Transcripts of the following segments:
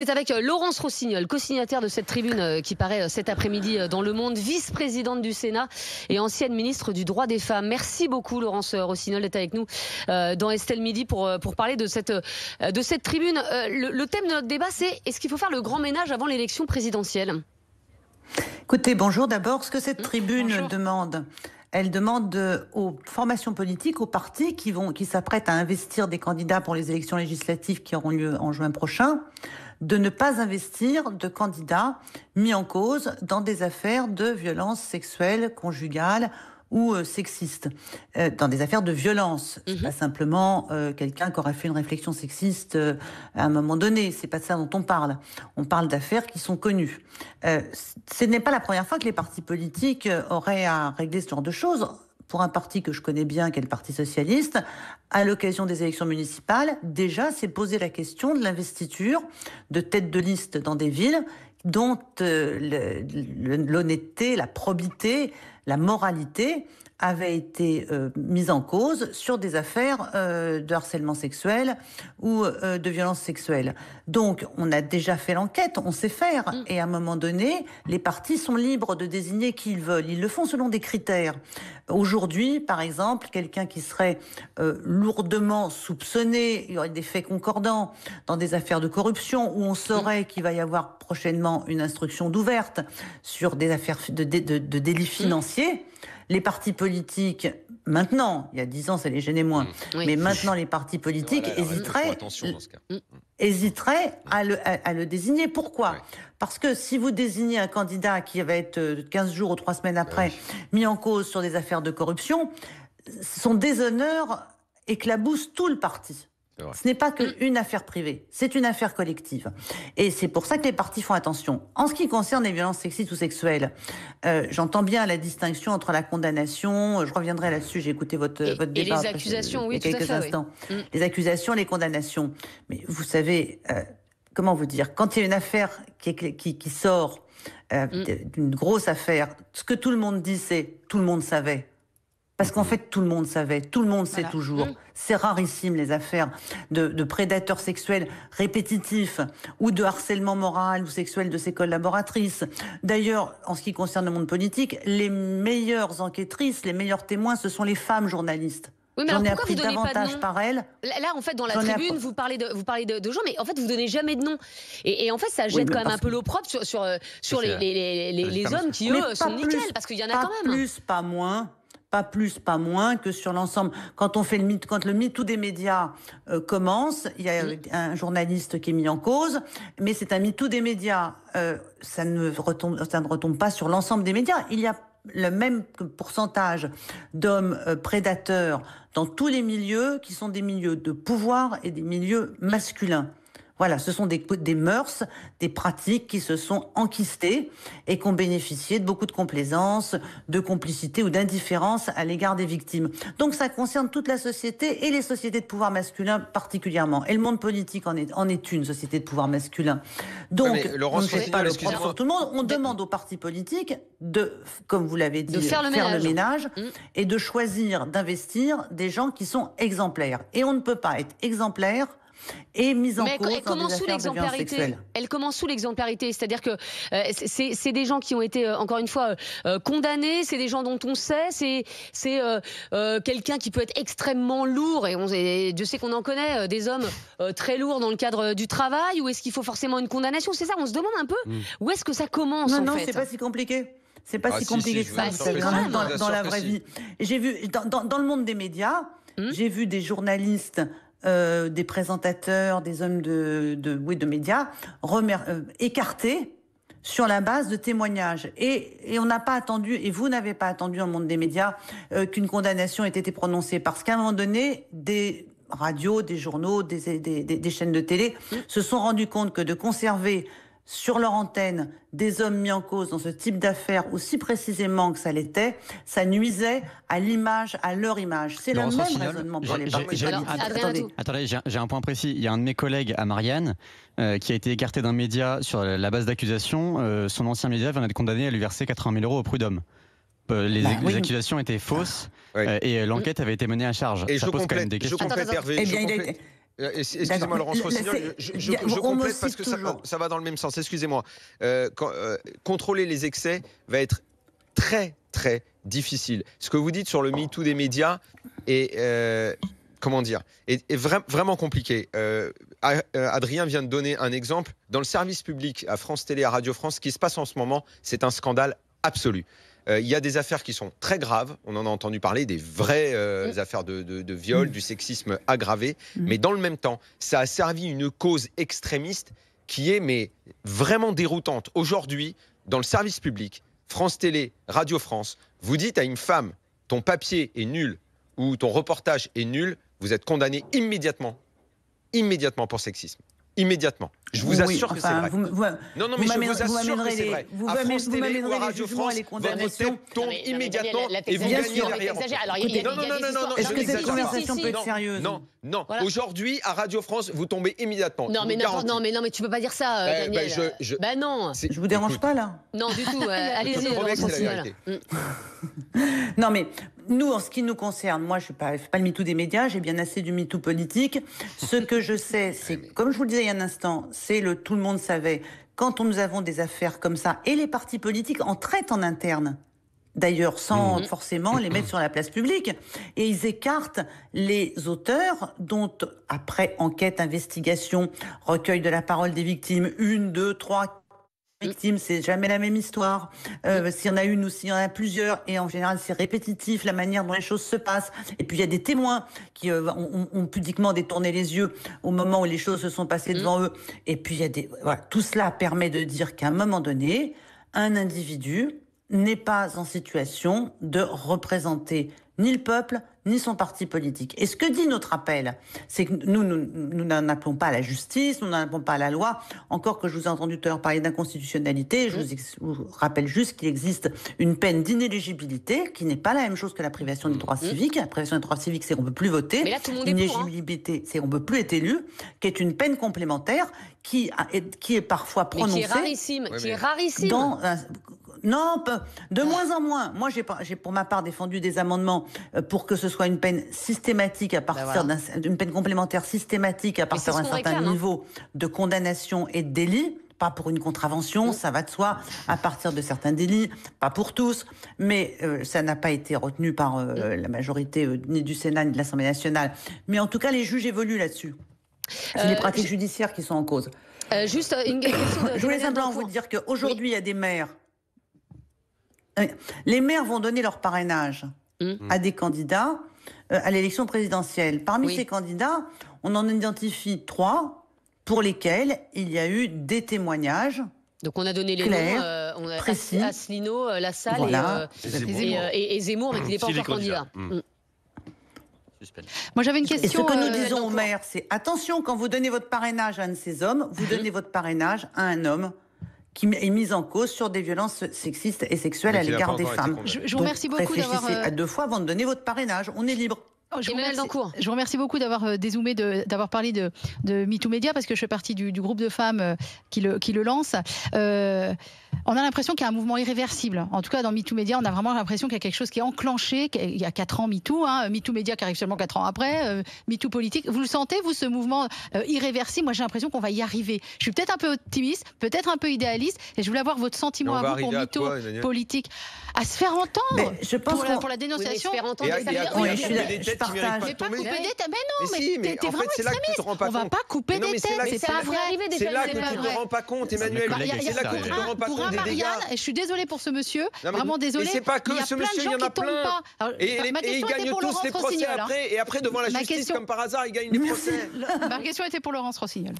C'est avec Laurence Rossignol, co-signataire de cette tribune qui paraît cet après-midi dans Le Monde, vice-présidente du Sénat et ancienne ministre du droit des femmes. Merci beaucoup Laurence Rossignol d'être avec nous dans Estelle Midi pour parler de cette tribune. Le thème de notre débat, c'est est-ce qu'il faut faire le grand ménage avant l'élection présidentielle? Écoutez, bonjour d'abord. Ce que cette tribune demande, elle demande aux formations politiques, aux partis qui s'apprêtent à investir des candidats pour les élections législatives qui auront lieu en juin prochain, de ne pas investir de candidats mis en cause dans des affaires de violences sexuelles, conjugales ou sexistes, dans des affaires de violence. C'est pas simplement quelqu'un qui aurait fait une réflexion sexiste à un moment donné. C'est pas de ça dont on parle. On parle d'affaires qui sont connues. Ce n'est pas la première fois que les partis politiques auraient à régler ce genre de choses. Pour un parti que je connais bien, qui est le Parti socialiste, à l'occasion des élections municipales, déjà s'est posé la question de l'investiture de têtes de liste dans des villes dont l'honnêteté, la probité, la moralité avaient été mises en cause sur des affaires de harcèlement sexuel ou de violence sexuelle. Donc, on a déjà fait l'enquête, on sait faire. Et à un moment donné, les partis sont libres de désigner qui ils veulent. Ils le font selon des critères. Aujourd'hui, par exemple, quelqu'un qui serait lourdement soupçonné, il y aurait des faits concordants dans des affaires de corruption où on saurait qu'il va y avoir prochainement une instruction d'ouverte sur des affaires de délits financiers. Les partis politiques, maintenant, il y a 10 ans, ça les gênait moins, mais maintenant les partis politiques hésiteraient à le désigner. Pourquoi ? Parce que si vous désignez un candidat qui va être 15 jours ou 3 semaines après mis en cause sur des affaires de corruption, son déshonneur éclabousse tout le parti. Ce n'est pas qu'une affaire privée, c'est une affaire collective. Et c'est pour ça que les partis font attention. En ce qui concerne les violences sexistes ou sexuelles, j'entends bien la distinction entre la condamnation, je reviendrai là-dessus, j'ai écouté votre débat. Et les accusations, oui, il y a quelques instants. Les accusations, les condamnations. Mais vous savez, comment vous dire, quand il y a une affaire qui sort, d'une grosse affaire, ce que tout le monde dit, c'est tout le monde savait. Parce qu'en fait, tout le monde savait, tout le monde sait toujours. C'est rarissime les affaires de prédateurs sexuels répétitifs ou de harcèlement moral ou sexuel de ses collaboratrices. D'ailleurs, en ce qui concerne le monde politique, les meilleures enquêtrices, les meilleurs témoins, ce sont les femmes journalistes. Oui, mais J'en ai pourquoi appris vous donnez davantage pas de nom par elles. Là, en fait, dans la tribune, vous parlez de gens, mais en fait, vous donnez jamais de nom. Et en fait, ça jette quand même un peu l'opprobre sur les hommes qui, eux, sont nickel, parce qu'il y en a quand même. Pas plus, pas moins. Pas plus, pas moins que sur l'ensemble. Quand le MeToo des médias commence, il y a un journaliste qui est mis en cause, mais c'est un MeToo des médias. Ça ne retombe pas sur l'ensemble des médias. Il y a le même pourcentage d'hommes prédateurs dans tous les milieux qui sont des milieux de pouvoir et des milieux masculins. Voilà, ce sont des mœurs, des pratiques qui se sont enquistées et qui ont bénéficié de beaucoup de complaisance, de complicité ou d'indifférence à l'égard des victimes. Donc ça concerne toute la société et les sociétés de pouvoir masculin particulièrement. Et le monde politique en est une société de pouvoir masculin. Donc on ne fait pas le propre sur tout le monde. On demande aux partis politiques comme vous l'avez dit, de faire le ménage et de choisir d'investir des gens qui sont exemplaires. Et on ne peut pas être exemplaire et mise en cause dans des affaires de violence sexuelle. Elle commence sous l'exemplarité, c'est-à-dire que c'est des gens qui ont été, encore une fois, condamnés, c'est des gens dont on sait, c'est quelqu'un qui peut être extrêmement lourd, et Dieu sait qu'on en connaît, des hommes très lourds dans le cadre du travail, ou est-ce qu'il faut forcément une condamnation? C'est ça, on se demande un peu, où est-ce que ça commence en fait? Non, c'est pas si compliqué. C'est pas si compliqué que ça, dans la vraie vie. J'ai vu, dans le monde des médias, j'ai vu des journalistes des présentateurs, des hommes de médias écartés sur la base de témoignages. Et on n'a pas attendu, et vous n'avez pas attendu dans le monde des médias, qu'une condamnation ait été prononcée. Parce qu'à un moment donné, des radios, des journaux, des chaînes de télé se sont rendus compte que de conserver sur leur antenne des hommes mis en cause dans ce type d'affaires aussi précisément que ça l'était, ça nuisait à l'image, à leur image. C'est le même raisonnement pour les partis. Attendez, j'ai un point précis. Il y a un de mes collègues à Marianne qui a été écarté d'un média sur la base d'accusation. Son ancien média vient d'être condamné à lui verser 80 000 € au prud'homme. Les accusations étaient fausses et l'enquête avait été menée à charge. Et ça pose quand même des questions. Excusez-moi, Laurence Rossignol, je complète parce que ça va dans le même sens. Excusez-moi. Contrôler les excès va être très, très difficile. Ce que vous dites sur le MeToo des médias est, est vraiment compliqué. Adrien vient de donner un exemple. Dans le service public à France Télé, à Radio France, ce qui se passe en ce moment, c'est un scandale absolu. Il y a des affaires qui sont très graves, on en a entendu parler, des vraies affaires de viol, du sexisme aggravé, mais dans le même temps, ça a servi une cause extrémiste qui est vraiment déroutante. Aujourd'hui, dans le service public, France Télé, Radio France, vous dites à une femme, ton papier est nul ou ton reportage est nul, vous êtes condamné immédiatement pour sexisme. Immédiatement. Je vous assure que c'est vrai. Non, mais je vous assure que c'est vrai. À France Télé ou à Radio France, votre tête tombe immédiatement et vous gagnez derrière. Non. Est-ce que cette conversation peut être sérieuse? Non. Aujourd'hui, à Radio France, vous tombez immédiatement. Non, mais tu peux pas dire ça, Daniel. Non. Je vous dérange pas, là? Non, du tout. Allez-y. Non, mais nous, en ce qui nous concerne, moi, je ne fais pas le MeToo des médias, j'ai bien assez du MeToo politique. Ce que je sais, c'est, comme je vous le disais il y a un instant, c'est tout le monde savait, quand nous avons des affaires comme ça, et les partis politiques en traitent en interne, d'ailleurs sans forcément les mettre sur la place publique, et ils écartent les auteurs dont, après enquête, investigation, recueil de la parole des victimes, 1, 2, 3... victime, c'est jamais la même histoire. S'il y en a une ou s'il y en a plusieurs, et en général c'est répétitif la manière dont les choses se passent. Et puis il y a des témoins qui ont pudiquement détourné les yeux au moment où les choses se sont passées devant eux. Et puis il y a tout cela permet de dire qu'à un moment donné, un individu n'est pas en situation de représenter ni le peuple, ni son parti politique. Et ce que dit notre appel, c'est que nous n'en appelons pas à la justice, nous n'en appelons pas à la loi, encore que je vous ai entendu tout à l'heure parler d'inconstitutionnalité, je vous rappelle juste qu'il existe une peine d'inéligibilité, qui n'est pas la même chose que la privation des droits civiques. La privation des droits civiques, c'est qu'on ne peut plus voter. Mais là, tout le monde est pour, L'inéligibilité, c'est qu'on ne peut plus être élu, qui est une peine complémentaire, qui est parfois prononcée... Mais qui est rarissime. Non, de moins en moins. Moi, j'ai pour ma part défendu des amendements pour que ce soit une peine systématique à partir d'une peine complémentaire systématique à partir d'un certain niveau de condamnation et de délit. Pas pour une contravention, ça va de soi, à partir de certains délits, pas pour tous, mais ça n'a pas été retenu par la majorité ni du Sénat ni de l'Assemblée nationale. Mais en tout cas, les juges évoluent là-dessus. C'est les pratiques judiciaires qui sont en cause. Juste une question Je voulais simplement vous dire qu'aujourd'hui, il y a des maires. Les maires vont donner leur parrainage à des candidats à l'élection présidentielle. Parmi ces candidats, on en identifie 3 pour lesquels il y a eu des témoignages. Donc on a donné les clairs, noms, précis. Asselineau, Lassalle et Zemmour, mais qui n'est pas encore candidat. Moi j'avais une question. Et ce que nous disons aux maires, c'est attention, quand vous donnez votre parrainage à un de ces hommes, vous donnez votre parrainage à un homme qui est mise en cause sur des violences sexistes et sexuelles à l'égard des femmes. Je vous remercie beaucoup d'avoir... Réfléchissez à 2 fois avant de donner votre parrainage. On est libre. Je vous remercie beaucoup d'avoir dézoomé, d'avoir parlé de MeToo Média, parce que je fais partie du groupe de femmes qui le lance. On a l'impression qu'il y a un mouvement irréversible. En tout cas, dans MeToo Média, on a vraiment l'impression qu'il y a quelque chose qui est enclenché. Il y a 4 ans MeToo, MeToo Média qui arrive seulement 4 ans après, MeToo politique. Vous le sentez, vous, ce mouvement irréversible? Moi, j'ai l'impression qu'on va y arriver. Je suis peut-être un peu optimiste, peut-être un peu idéaliste, et je voulais avoir votre sentiment à vous pour MeToo politique. À se faire entendre. Mais je pense pour la dénonciation. Je partage. Mais pas couper des têtes. Mais non, t'es vraiment extrémiste. On va pas couper des têtes. C'est pas vrai. C'est là que tu te rends pas compte, Emmanuel. C'est là que tu te rends pas compte des dégâts. Et je suis désolée pour ce monsieur. Vraiment désolée. Et c'est pas que ce monsieur, il y en a plein. Et ils gagnent tous les procès après. Et après, devant la justice, comme par hasard, ils gagnent les procès. Ma question était pour Laurence Rossignol.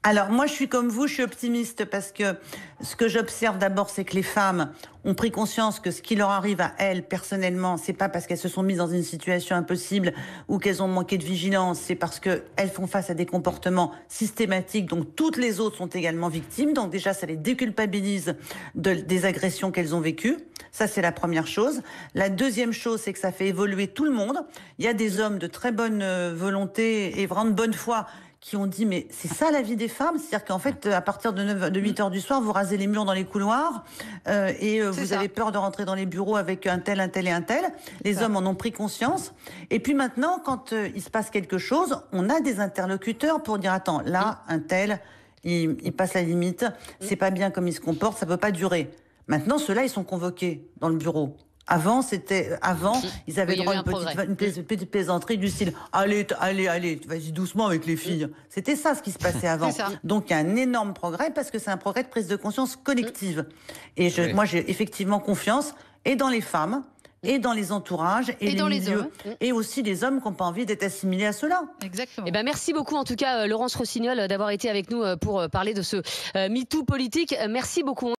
Alors moi je suis comme vous, je suis optimiste parce que ce que j'observe d'abord c'est que les femmes ont pris conscience que ce qui leur arrive à elles personnellement, c'est pas parce qu'elles se sont mises dans une situation impossible ou qu'elles ont manqué de vigilance, c'est parce qu'elles font face à des comportements systématiques dont toutes les autres sont également victimes, donc déjà ça les déculpabilise des agressions qu'elles ont vécues. Ça, c'est la première chose. La deuxième chose, c'est que ça fait évoluer tout le monde. Il y a des hommes de très bonne volonté et vraiment de bonne foi qui ont dit mais c'est ça la vie des femmes, c'est-à-dire qu'en fait à partir de 8 heures du soir vous rasez les murs dans les couloirs et vous avez peur de rentrer dans les bureaux avec un tel et un tel. Les hommes en ont pris conscience et puis maintenant quand il se passe quelque chose, on a des interlocuteurs pour dire attends là un tel il passe la limite, c'est pas bien comme il se comporte, ça peut pas durer. Maintenant ceux-là ils sont convoqués dans le bureau. Avant, ils avaient droit à une petite plaisanterie du style « Allez, vas-y doucement avec les filles ». C'était ça ce qui se passait avant. Donc, il y a un énorme progrès parce que c'est un progrès de prise de conscience collective. Et moi, j'ai effectivement confiance et dans les femmes, et dans les entourages, et les milieux, et aussi les hommes qui n'ont pas envie d'être assimilés à cela. Exactement. Eh ben, merci beaucoup, en tout cas, Laurence Rossignol, d'avoir été avec nous pour parler de ce MeToo politique. Merci beaucoup.